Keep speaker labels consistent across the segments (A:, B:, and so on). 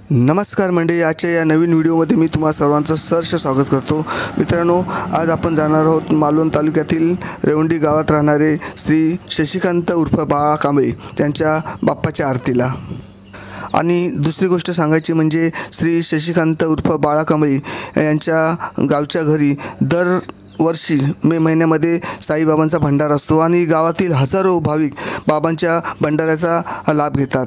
A: नमस्कार मंडळी, आजच्या या नवीन व्हिडिओमध्ये मी तुम्हा सर्वांचं सहर्ष स्वागत करतो। मित्रांनो, आज आपण जाणार आहोत मालवण तालुक्यातील रेवंडी गावात राहणारे श्री शशिकांत उर्फ बाळा कांबळे त्यांच्या बाप्पाच्या आरतीला। आणि दुसरी गोष्ट सांगायची म्हणजे श्री शशिकांत उर्फ बाळा कांबळे यांच्या गावच्या घरी दर वर्षी मे महिन्यामध्ये साईबाबांचा भंडारा असतो आणि गावातील हजारो भाविक बाबांच्या भंडाऱ्याचा लाभ घेतात।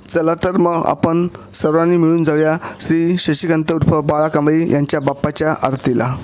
A: चला तर मग आपण सर्वांनी मिळून जाऊया श्री शशिकांत उर्फ बाळा कांबळे यांच्या बाप्पाच्या आरतीला।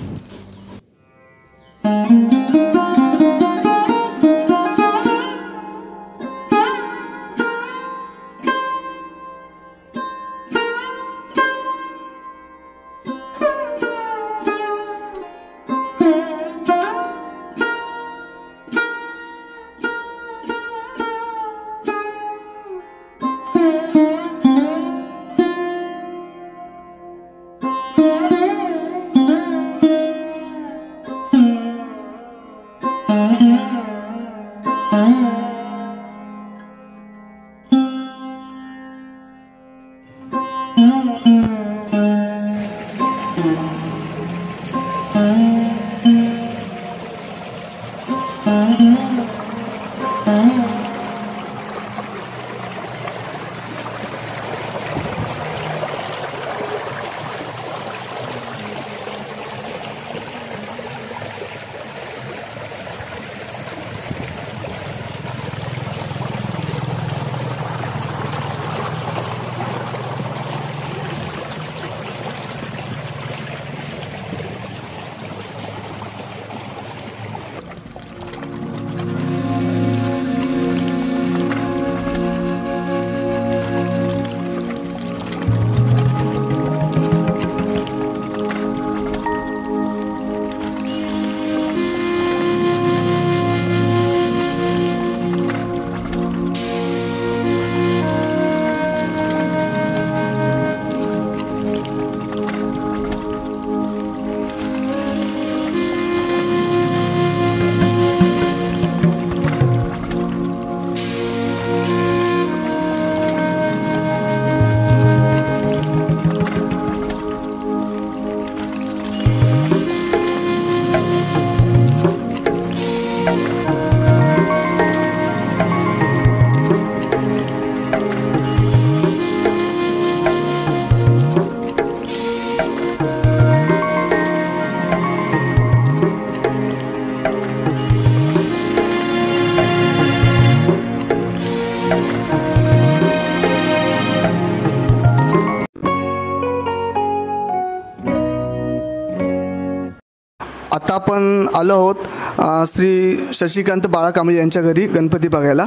A: आता आपण आलो आहोत श्री शशिकांत बाळा कांबळे यांच्या घरी गणपती बघायला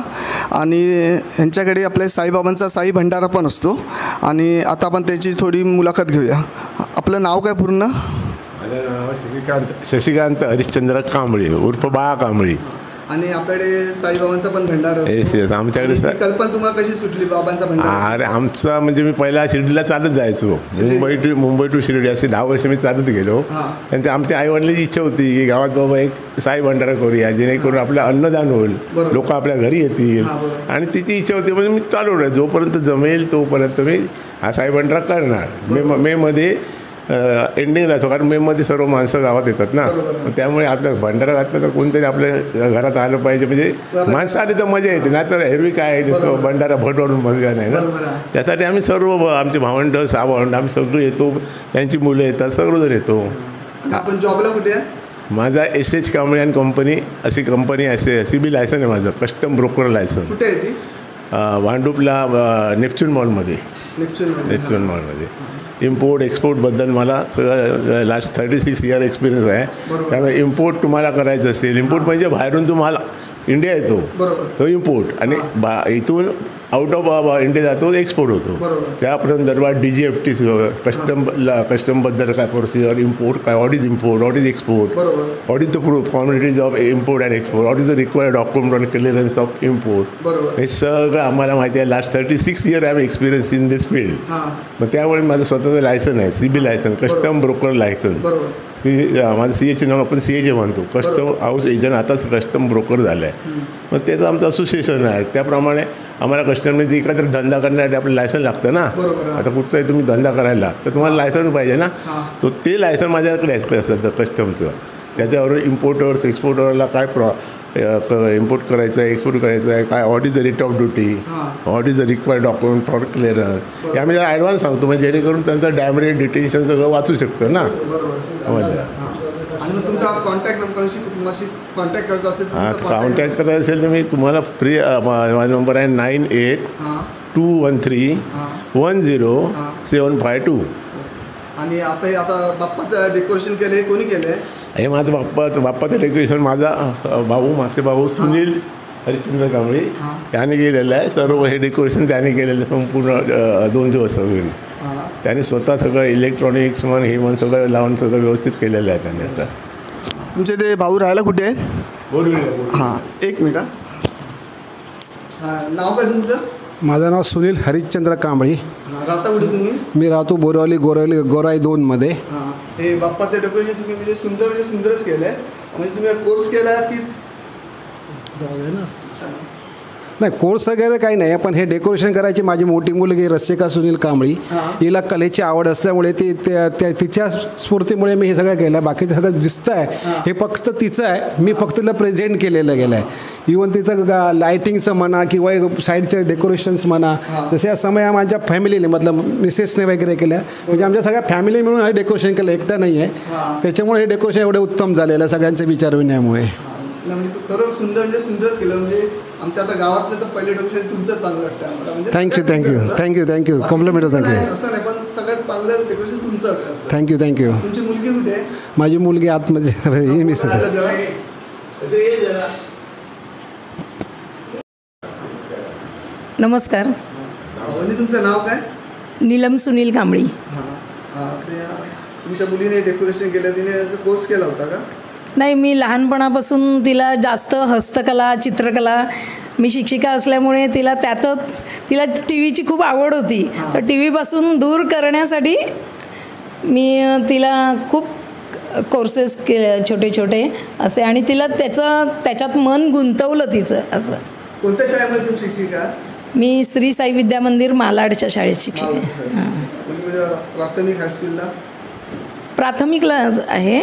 A: आणि यांच्याकडे आपल्या साईबाबांचा साई भंडारा पण असतो आणि आता आपण त्याची थोडी मुलाखत घेऊया। आपलं नाव काय पूर्ण?
B: माझं नाव शशिकांत हरिश्चंद्र कांबळे उर्फ बाळा कांबळे।
A: आणि आपल्याकडे साईबाबांचा पण भंडारा
B: येस आमच्याकडे
A: कल्पना तुम्हाला कशी सुटली बाबांचा भंडारा?
B: अरे आमचा म्हणजे मी पहिला शिर्डीला चालत जायचो, मुंबई टू शिर्डी असे 10 वर्ष मी चालत गेलो। त्यांच्या आमच्या आईवडिलांची इच्छा होती की गावात बाबा एक साई भंडारा करूया जेणेकरून आपलं अन्नदान होईल, लोक आपल्या घरी येतील आणि तिची इच्छा होती म्हणजे मी चालवलं जोपर्यंत जमेल तोपर्यंत मी हा साई भंडारा करणार। मे मध्ये एंडिंग राहतो कारण मेमध्ये सर्व माणसं गावात येतात ना, त्यामुळे आपल्या भंडारा घातला तर कोणतरी आपल्या घरात आलं पाहिजे म्हणजे माणसं आली तर मजा येते, नाही तर एरवी काय आहे नुसतं भंडारा भटवरून मजा नाही ना। त्यासाठी आम्ही सर्व आमचे भावंड 6 भावंड आम्ही सगळं येतो, त्यांची मुलं येतात, सगळंजण येतो।
A: आपण जॉबला कुठे आहे?
B: माझा SH कांबळे अँड कंपनी अशी कंपनी आहे, CB लायसन आहे माझं, कस्टम ब्रोकर लायसन।
A: कुठे आहे ती?
B: भांडूपला नेपच्यून मॉलमध्ये। नेपच्यून मॉलमध्ये इम्पोर्ट एक्सपोर्टबद्दल मला सगळं लास्ट 36 इयर एक्सपिरियन्स आहे। त्यामुळे इम्पोर्ट तुम्हाला करायचं असेल, इम्पोर्ट म्हणजे बाहेरून तुम्हाला इंडिया येतो तो इम्पोर्ट आणि इथून आउट ऑफ इंडिया जातो एक्सपोर्ट होतो, त्यापर्यंत दरबार DGFT कस्टमबद्दल काय प्रोसिजर, इम्पोर्ट काय, what is import, what is export, what is the formalities of import and export, what is the required document on clearance of import, हे सगळं आम्हाला माहिती आहे। Last 36 year I am experience in this field. मग त्यामुळे माझं स्वतःचं licence आहे, CB licence, custom broker licence, माझं CA नाव आपण CA म्हणतो, कस्टम हाऊस एजंट. आताच कस्टम ब्रोकर झालं आहे. मग ते तर आमचं असोसिएशन आहे. त्याप्रमाणे आम्हाला कस्टमरमध्ये एखादा धंदा करण्यासाठी आपलं लायसन लागतं ना. आता कुठचाही तुम्ही धंदा करायला तर तुम्हाला लायसन पाहिजे ना. तो ते लायसन माझ्याकडे असतं कस्टमचं. त्याच्यावर इम्पोर्टर्स एक्सपोर्टरला काय इम्पोर्ट करायचं आहे, एक्सपोर्ट करायचं आहे, काय what is the rate of duty, what is the required document, product clearance, हे आम्ही जरा ॲडव्हान्स सांगतो. म्हणजे जेणेकरून त्यांचं डॅमेज डिटेन्शन सगळं वाचू शकतं ना.
A: कॉन्टॅक्ट करायचं
B: असेल तर मी तुम्हाला फ्री, माझा नंबर आहे 9821310752.
A: आणि आता बाप्पाचं डेकोरेशन केलं कोणी केलं आहे?
B: हे माझं बाप्पाचं डेकोरेशन माझा मागचे भाऊ सुनील हरिश्चंद्र कांबळे याने केलेलं आहे. सर्व हे डेकोरेशन त्याने केलेलं आहे संपूर्ण 2 दिवस वगैरे. त्याने स्वतः सगळं इलेक्ट्रॉनिक्स हे सगळं लावून सगळं व्यवस्थित केलेलं आहे त्याने. आता
A: तुमचे ते भाऊ राहायला कुठे आहेत? हां, एक मिनिट. नाव काय तुमचं?
C: माझं नाव सुनील हरिश्चंद्र कांबळे.
A: राहता कुठे तुम्ही?
C: मी राहतो बोरवली गोराई 2मध्ये.
A: हे बाप्पाचं डेकोरेशन तुम्ही म्हणजे सुंदरच केलं आहे. म्हणजे तुम्ही कोर्स केला की
C: ना? नाही, कोर्स वगैरे काही नाही, पण हे डेकोरेशन करायची माझी मोठी मुलगी रसिका सुनील कांबळी. हिला कलेची आवड असल्यामुळे तिच्या स्फूर्तीमुळे मी हे सगळं केलं. बाकीचं सगळं दिसतं आहे हे फक्त तिचं आहे. मी फक्त तिला प्रेझेंट केलेलं गेलं आहे. इवन तिचं लायटिंगचं म्हणा किंवा साईडचे डेकोरेशन्स म्हणा, जसे या समय माझ्या फॅमिलीने मतलब मिसेसने वगैरे केल्या. म्हणजे आमच्या सगळ्या फॅमिली मिळून हे डेकोरेशन केलं, एकटं नाही आहे. त्याच्यामुळे हे डेकोरेशन एवढं उत्तम झालेलं आहे सगळ्यांच्या विचारविण्यामुळे.
A: खरं सुंदरच केलं. म्हणजे आमच्या आता गावातलं तर पहिले डेकोरेशन तुमचं चांगलं वाटतं आम्हाला. म्हणजे
C: थँक्यू कॉम्प्लिमेंट.
A: असं नाही, पण सगळ्यात चांगलं डेकोरेशन तुमचं वाटतं.
C: थँक्यू.
A: तुमची मुलगी कुठे आहे?
C: माझी मुलगी आतमध्ये.
D: नमस्कार.
A: तुमचं नाव काय?
D: नीलम सुनील कांबळी.
A: तुमच्या मुलीने डेकोरेशन केलं, तिने कोर्स केला होता का?
D: नाही, मी लहानपणापासून तिला जास्त हस्तकला, चित्रकला, मी शिक्षिका असल्यामुळे तिला TV ची खूप आवड होती. तर TV पासून दूर करण्यासाठी मी तिला खूप कोर्सेस केले छोटे असे, आणि तिला त्याच्यात मन गुंतवलं तिचं. असं.
A: कोणत्या शाळेमध्ये तुम्ही शिक्षिका?
D: मी श्री साई विद्या मंदिर मालाडच्या शाळेत शिक्षिका आहे.
A: प्राथमिक हायस्कूलला
D: प्राथमिकला आहे.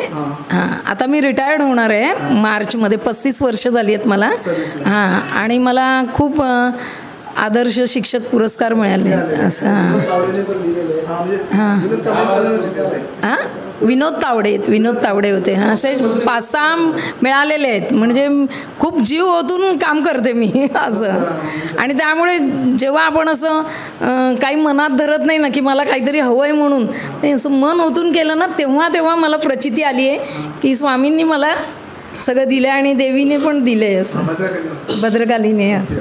D: हां, आता मी रिटायर्ड होणार आहे मार्चमध्ये. 35 वर्ष झाली आहेत मला. हां, आणि मला खूप आदर्श शिक्षक पुरस्कार मिळाले आहेत. असं. हां, विनोद तावडे होते. असे 5-6 मिळालेले आहेत. म्हणजे खूप जीव ओतून काम करते मी असं. आणि त्यामुळे जेव्हा आपण असं काही मनात धरत नाही ना की मला काहीतरी हवं आहे म्हणून, ते असं मन ओतून केलं ना, तेव्हा मला प्रचिती आली आहे की स्वामींनी मला सगळं दिलं आणि देवीने पण दिलं आहे. असं भद्रकालीने असं.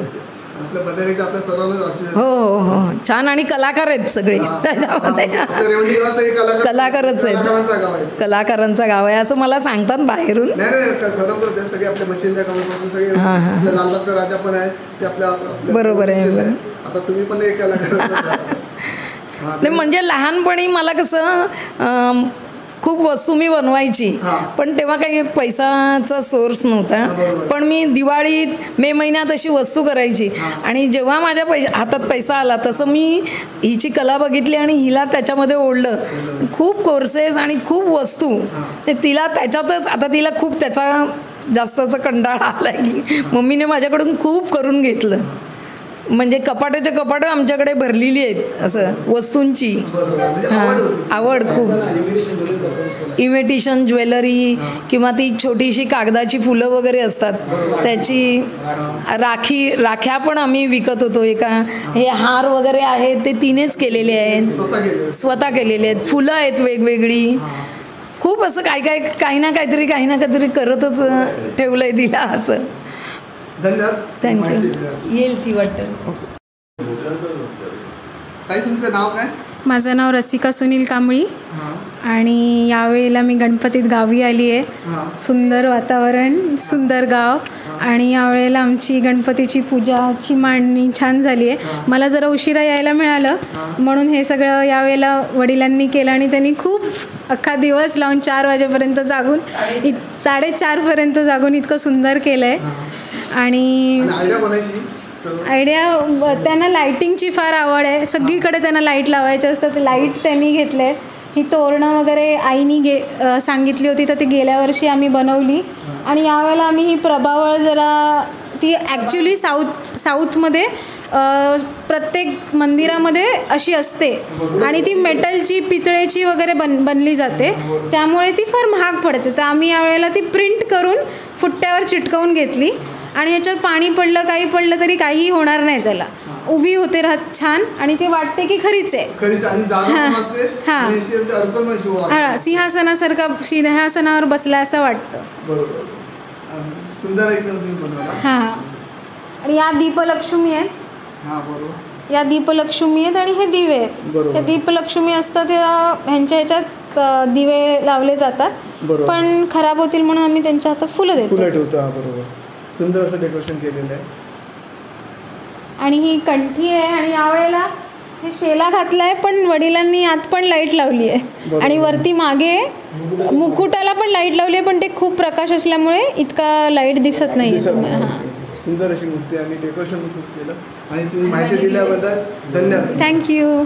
D: हो, छान. आणि कलाकार आहेत सगळे. कलाकारांचा गाव आहे असं मला सांगतात बाहेरून. बरोबर आहे. नाही, म्हणजे लहानपणी मला कसं खूप वस्तू मी बनवायची, पण तेव्हा काही पैसाचा सोर्स नव्हता. पण मी दिवाळीत, मे महिन्यात अशी वस्तू करायची. आणि जेव्हा माझ्या हातात पैसा आला तसं मी हिची कला बघितली आणि हिला त्याच्यामध्ये ओढलं. खूप कोर्सेस आणि खूप वस्तू तिला त्याच्यातच. आता तिला खूप त्याचा जास्तचा कंटाळा आला की मम्मीने माझ्याकडून खूप करून घेतलं. म्हणजे कपाटं आमच्याकडे भरलेली आहेत असं वस्तूंची. आवड खूप. इमिटेशन ज्वेलरी किंवा ती छोटीशी कागदाची फुलं वगैरे असतात त्याची राख्या पण आम्ही विकत होतो. हे हार वगैरे आहेत ते तिनेच केलेले आहेत, स्वतः केलेले आहेत. फुलं आहेत वेगवेगळी. खूप असं काही ना काहीतरी करतच ठेवलंय तिला असं.
A: धन्यवाद.
D: थँक्यू. येईल ती वाटतं.
A: तुमचं नाव काय?
E: माझं नाव रसिका सुनील कांबळी. आणि यावेळेला मी गणपतीत गावी आली आहे. सुंदर वातावरण, सुंदर गाव आणि यावेळेला आमची गणपतीची पूजाची मांडणी छान झाली आहे. मला जरा उशिरा यायला मिळालं म्हणून हे सगळं यावेळेला वडिलांनी केलं आणि त्यांनी खूप अख्खा दिवस लावून 4 वाजेपर्यंत जागून 4:30पर्यंत जागून इतकं सुंदर केलं आहे. आणि आयडिया त्यांना लाईटिंगची फार आवड आहे. सगळीकडे त्यांना लाईट लावायचे असतात. लाईट त्यांनी घेतले. ही तोरणं वगैरे आईनी सांगितली होती तर ती गेल्या वर्षी आम्ही बनवली. आणि यावेळेला आम्ही ही प्रभावळ जरा ती ॲक्च्युली साऊथमध्ये प्रत्येक मंदिरामध्ये अशी असते आणि ती मेटलची पितळेची वगैरे बनली जाते, त्यामुळे ती फार महाग पडते. तर आम्ही यावेळेला ती प्रिंट करून फुट्ट्यावर चिटकवून घेतली आणि ह्याच्यावर पाणी पडलं काही पडलं तरी काहीही होणार नाही. त्याला उभी होते राहत छान आणि ते वाटते की खरीच आहे. हां सिंहासनावर बसला असं वाटतं. हां आणि या दीपलक्ष्मी आहेत. या दीपलक्ष्मी आहेत आणि हे दिवे आहेत. हे दीपलक्ष्मी असतात ह्यांच्या ह्याच्यात दिवे लावले जातात, पण खराब होतील म्हणून आम्ही त्यांच्या हातात फुलं देतो.
A: सुंदर असं डेकोरेशन केलेलं आहे.
E: आणि ही कंठी आहे आणि यावेळेला हे शेला घातला आहे, पण वडिलांनी आत पण लाईट लावली आहे आणि वरती मागे मुकुटाला पण लाईट लावली आहे, पण ते खूप प्रकाश असल्यामुळे इतका लाईट दिसत नाही.
A: सुंदर अशी मूर्ती आणि डेकोरेशन खूप केलं आणि तुम्ही माहिती दिल्याबद्दल धन्यवाद.
E: थँक्यू.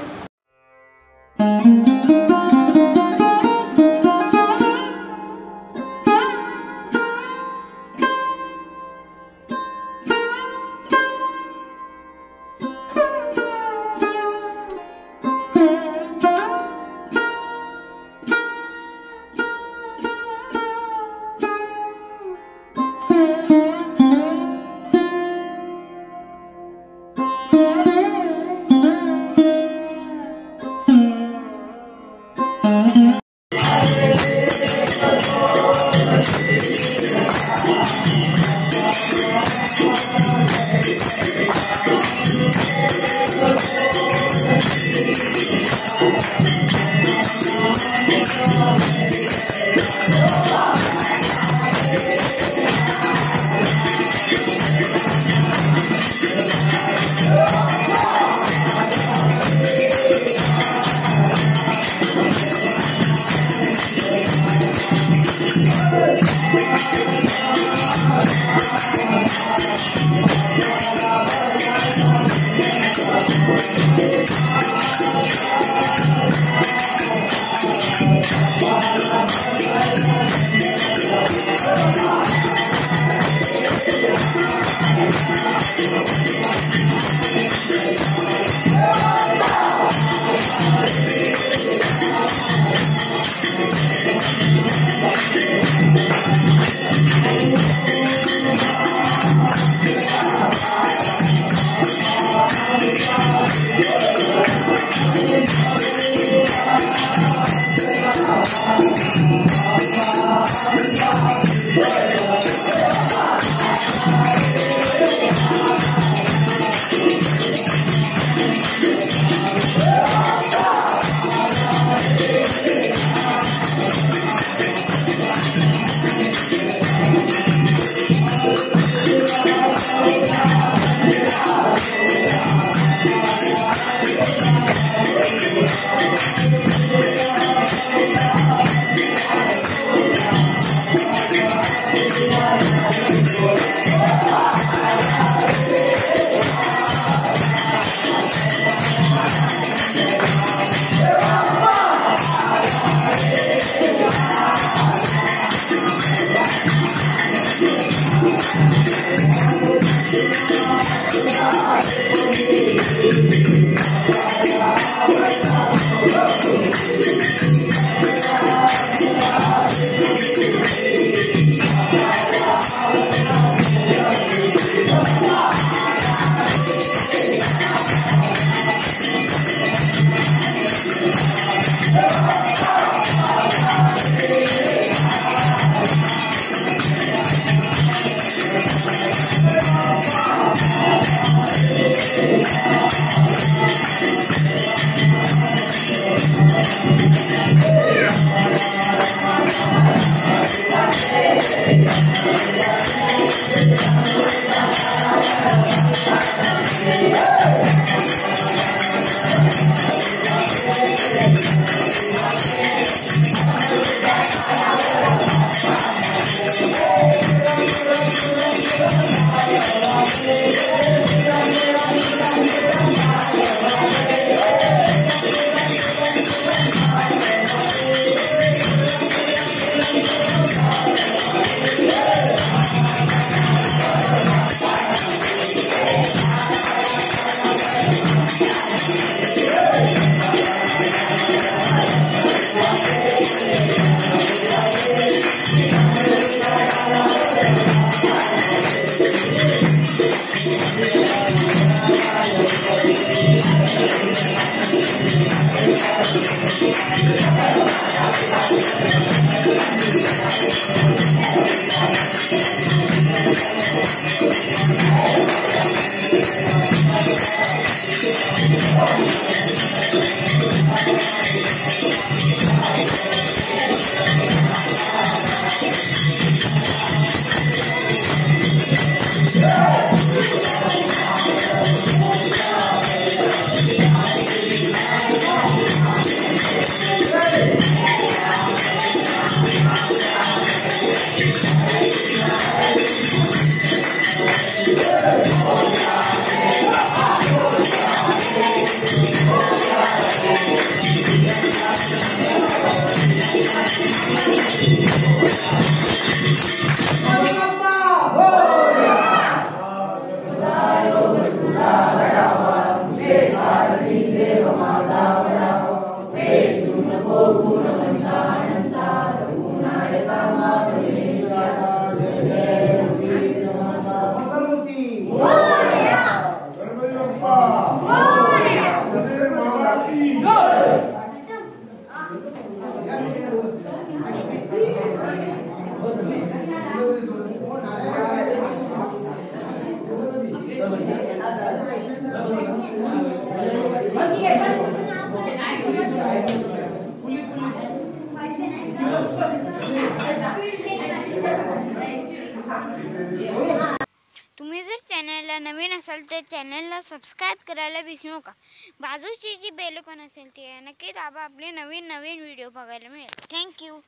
F: तुम्ही जर चॅनलला नवीन असाल तर चॅनलला सबस्क्राईब करायला विसरू नका. बाजूची जी बेल आयकॉन असेल ती नक्की दाबा. आपले नवीन व्हिडिओ बघायला मिळेल. थँक्यू.